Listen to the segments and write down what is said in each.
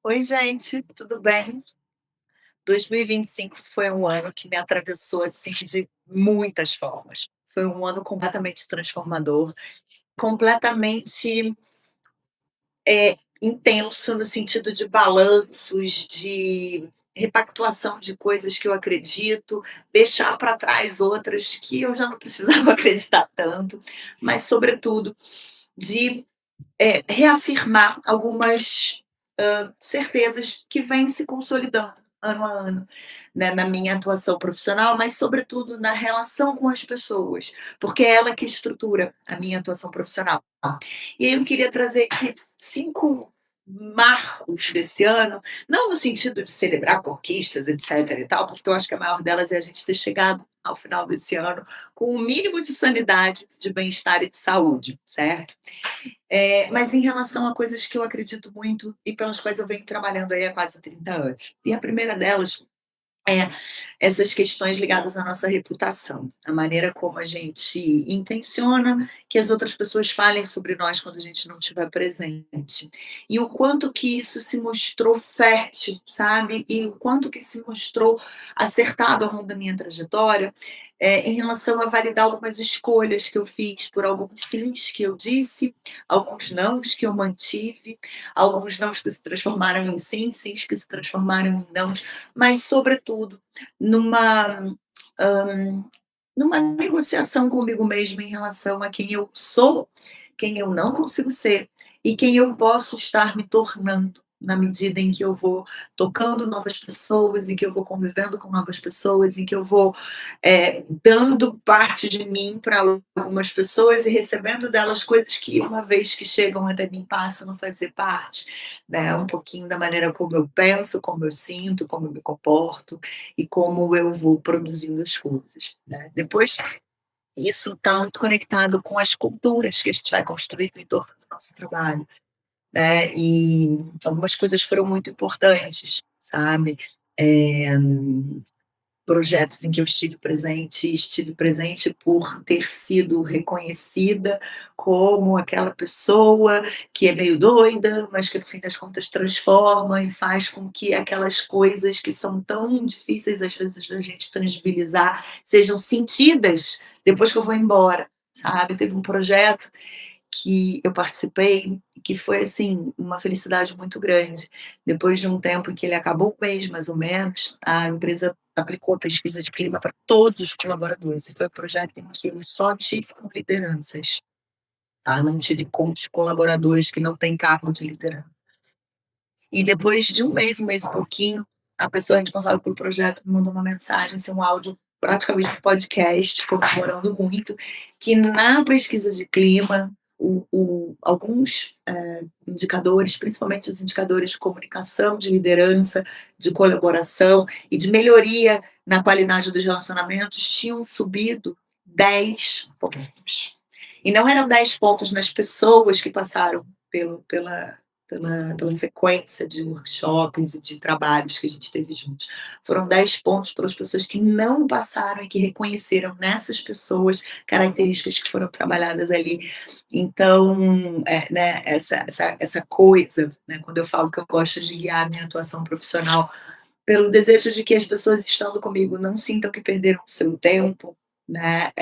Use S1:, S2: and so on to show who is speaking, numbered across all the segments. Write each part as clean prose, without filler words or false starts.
S1: Oi, gente, tudo bem? 2025 foi um ano que me atravessou, assim, de muitas formas. Foi um ano completamente transformador, completamente, intenso no sentido de balanços, de repactuação de coisas que eu acredito, deixar para trás outras que eu já não precisava acreditar tanto, mas sobretudo de reafirmar algumas, certezas que vêm se consolidando ano a ano, né, na minha atuação profissional, mas sobretudo na relação com as pessoas, porque é ela que estrutura a minha atuação profissional. E aí eu queria trazer aqui 5 marcos desse ano, não no sentido de celebrar conquistas, etc e tal, porque eu acho que a maior delas é a gente ter chegado ao final desse ano com o mínimo de sanidade, de bem-estar e de saúde, certo? Mas em relação a coisas que eu acredito muito e pelas quais eu venho trabalhando aí há quase 30 anos. E a primeira delas é essas questões ligadas à nossa reputação, a maneira como a gente intenciona que as outras pessoas falem sobre nós quando a gente não estiver presente. E o quanto que isso se mostrou fértil, sabe? E o quanto que se mostrou acertado ao longo da minha trajetória, em relação a validar algumas escolhas que eu fiz por alguns sims que eu disse, alguns nãos que eu mantive, alguns nãos que se transformaram em sims, sims que se transformaram em nãos, mas sobretudo numa, hã, numa negociação comigo mesma em relação a quem eu sou, quem eu não consigo ser e quem eu posso estar me tornando, na medida em que eu vou tocando novas pessoas, em que eu vou convivendo com novas pessoas, em que eu vou, dando parte de mim para algumas pessoas e recebendo delas coisas que, uma vez que chegam até mim, passam a fazer parte, né, um pouquinho da maneira como eu penso, como eu sinto, como eu me comporto e como eu vou produzindo as coisas, né. Depois, isso está muito conectado com as culturas que a gente vai construindo em torno do nosso trabalho, né, e algumas coisas foram muito importantes, sabe. Eh Projetos em que eu estive presente por ter sido reconhecida como aquela pessoa que é meio doida, mas que no fim das contas transforma e faz com que aquelas coisas que são tão difíceis às vezes da gente tangibilizar, sejam sentidas depois que eu vou embora, sabe. Teve um projeto que eu participei, que foi, assim, uma felicidade muito grande. Depois de um tempo em que ele acabou, um mês mais ou menos, a empresa aplicou a pesquisa de clima para todos os colaboradores, e foi um projeto em que eu só tive com lideranças, tá, não tive com os colaboradores que não têm cargo de liderança. E depois de um mês e pouquinho, a pessoa responsável pelo projeto me mandou uma mensagem, assim, um áudio, praticamente um podcast, comemorando muito, que na pesquisa de clima, alguns, indicadores, principalmente os indicadores de comunicação, de liderança, de colaboração e de melhoria na qualidade dos relacionamentos, tinham subido 10 pontos. E não eram 10 pontos nas pessoas que passaram pela sequência de workshops e de trabalhos que a gente teve juntos. Foram 10 pontos para as pessoas que não passaram e que reconheceram nessas pessoas características que foram trabalhadas ali. Então, né, essa coisa, né, quando eu falo que eu gosto de guiar a minha atuação profissional pelo desejo de que as pessoas estando comigo não sintam que perderam o seu tempo, né,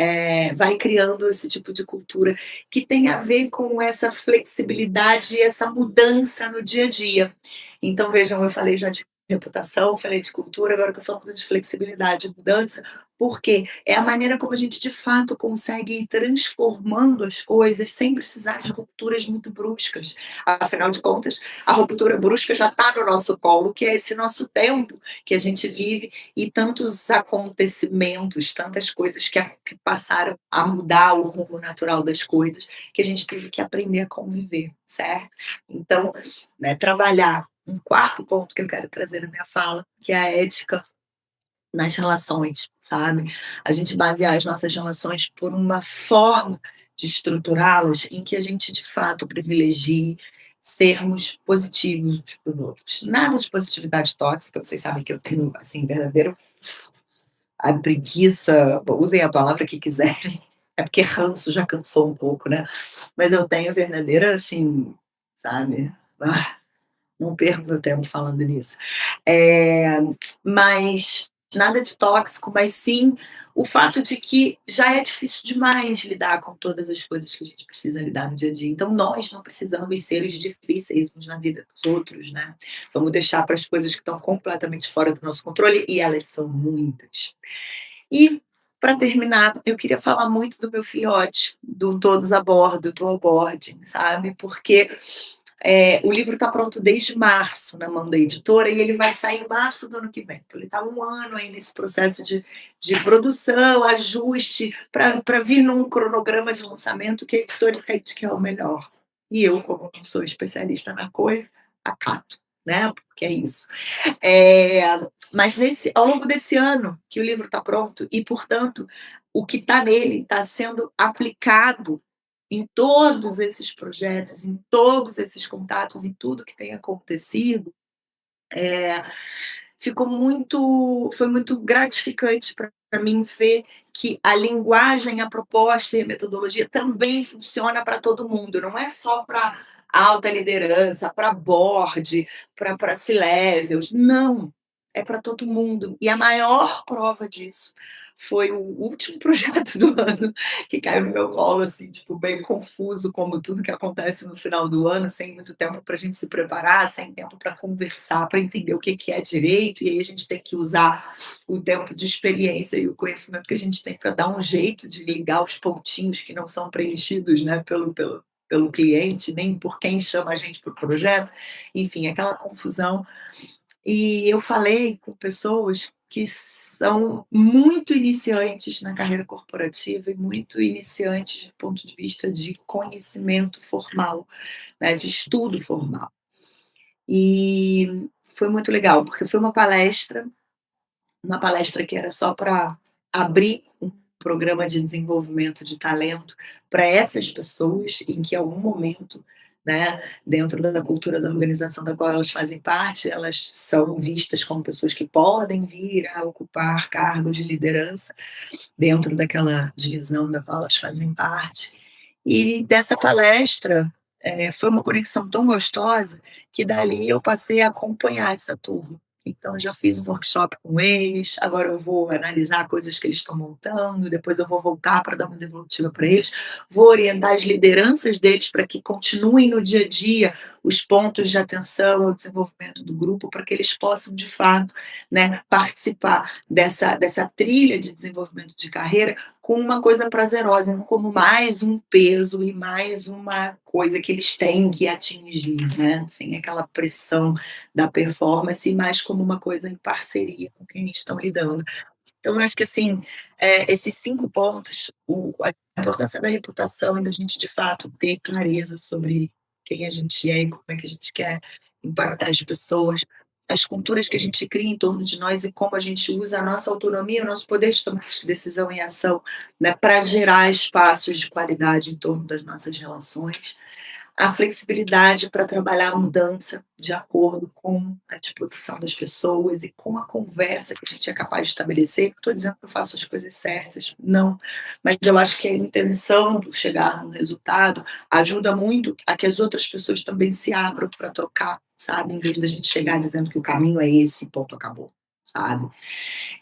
S1: vai criando esse tipo de cultura que tem a ver com essa flexibilidade e essa mudança no dia a dia. Então vejam, eu falei já de reputação, falei de cultura, agora estou falando de flexibilidade e mudança, porque é a maneira como a gente de fato consegue ir transformando as coisas sem precisar de rupturas muito bruscas. Afinal de contas, a ruptura brusca já está no nosso colo, que é esse nosso tempo que a gente vive e tantos acontecimentos, tantas coisas que passaram a mudar o rumo natural das coisas, que a gente teve que aprender a conviver, certo? Então, né, trabalhar um quarto ponto que eu quero trazer na minha fala, que é a ética nas relações, sabe? A gente basear as nossas relações por uma forma de estruturá-las em que a gente de fato privilegie sermos positivos uns para os outros. Nada de positividade tóxica, vocês sabem que eu tenho, assim, verdadeiro a preguiça, usem a palavra que quiserem, é porque ranço já cansou um pouco, né, mas eu tenho verdadeira, assim, sabe, não perco meu tempo falando nisso. Eh, mas nada de tóxico, mas sim o fato de que já é difícil demais lidar com todas as coisas que a gente precisa lidar no dia a dia, então nós não precisamos ser os difíceis na vida dos outros, né. Vamos deixar para as coisas que estão completamente fora do nosso controle, e elas são muitas. E, para terminar, eu queria falar muito do meu filhote, do Todos a Bordo, do onboarding, sabe, porque o livro está pronto desde março na mão da editora e ele vai sair em março do ano que vem. Então ele está um ano aí nesse processo de produção, ajuste, para vir num cronograma de lançamento que a editora entende que é o melhor. E eu, como não sou especialista na coisa, acato, né, porque é isso. Eh, mas ao longo desse ano que o livro está pronto e, portanto, o que está nele está sendo aplicado em todos esses projetos, em todos esses contatos, em tudo que tem acontecido, eh, foi muito gratificante para mim ver que a linguagem, a proposta e a metodologia também funciona para todo mundo, não é só para alta liderança, para board, para C-levels, não, é para todo mundo. E a maior prova disso foi o último projeto do ano que caiu no meu colo, assim, tipo, bem confuso, como tudo que acontece no final do ano, sem muito tempo para a gente se preparar, sem tempo para conversar, para entender o que que é direito, e aí a gente tem que usar o tempo de experiência e o conhecimento que a gente tem para dar um jeito de ligar os pontinhos que não são preenchidos, né, pelo cliente, nem por quem chama a gente para o projeto, enfim, aquela confusão. E eu falei com pessoas que são muito iniciantes na carreira corporativa e muito iniciantes do ponto de vista de conhecimento formal, né, de estudo formal. E foi muito legal, porque foi uma palestra que era só para abrir um programa de desenvolvimento de talento para essas pessoas em que, em algum momento, né, dentro da cultura da organização da qual elas fazem parte, elas são vistas como pessoas que podem vir a ocupar cargos de liderança dentro daquela divisão da qual elas fazem parte. E dessa palestra, foi uma conexão tão gostosa que dali eu passei a acompanhar essa turma. Então já fiz um workshop com eles, agora eu vou analisar coisas que eles estão montando, depois eu vou voltar para dar uma devolutiva para eles, vou orientar as lideranças deles para que continuem no dia a dia os pontos de atenção ao desenvolvimento do grupo, para que eles possam de fato, né, participar dessa trilha de desenvolvimento de carreira com uma coisa prazerosa, não como mais um peso e mais uma coisa que eles têm que atingir, né, sem aquela pressão da performance, mas como uma coisa em parceria com quem estão lidando. Então eu acho que, assim, esses 5 pontos, a importância da reputação e da gente de fato ter clareza sobre quem a gente é e como é que a gente quer impactar as pessoas, as culturas que a gente cria em torno de nós e como a gente usa a nossa autonomia, o nosso poder de tomar de decisão e ação, né, para gerar espaços de qualidade em torno das nossas relações, a flexibilidade para trabalhar a mudança de acordo com a disposição das pessoas e com a conversa que a gente é capaz de estabelecer. Não estou dizendo que eu faço as coisas certas, não, mas eu acho que a intenção do chegar no resultado ajuda muito a que as outras pessoas também se abram para trocar, sabe, em vez da gente chegar dizendo que o caminho é esse, ponto, acabou, sabe.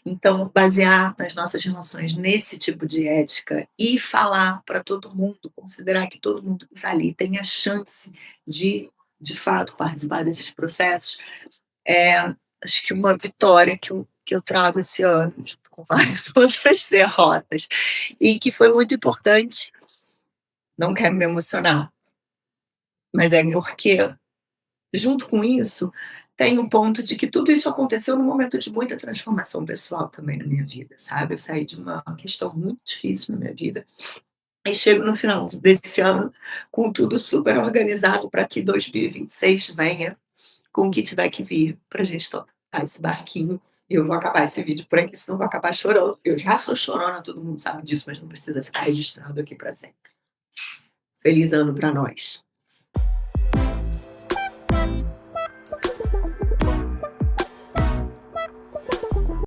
S1: Então, basear nas nossas relações nesse tipo de ética e falar para todo mundo, considerar que todo mundo que está ali tem a chance de fato, participar desses processos, é, acho que uma vitória que eu trago esse ano, junto com várias outras derrotas, e que foi muito importante. Não quero me emocionar, mas é porque, junto com isso, tem um ponto de que tudo isso aconteceu num momento de muita transformação pessoal também na minha vida, sabe. Eu saí de uma questão muito difícil na minha vida e chego no final desse ano com tudo super organizado para que 2026 venha com o que tiver que vir para a gente tocar esse barquinho. Eu vou acabar esse vídeo por aqui, senão eu vou acabar chorando. Eu já sou chorona, todo mundo sabe disso, mas não precisa ficar registrado aqui para sempre. Feliz ano para nós.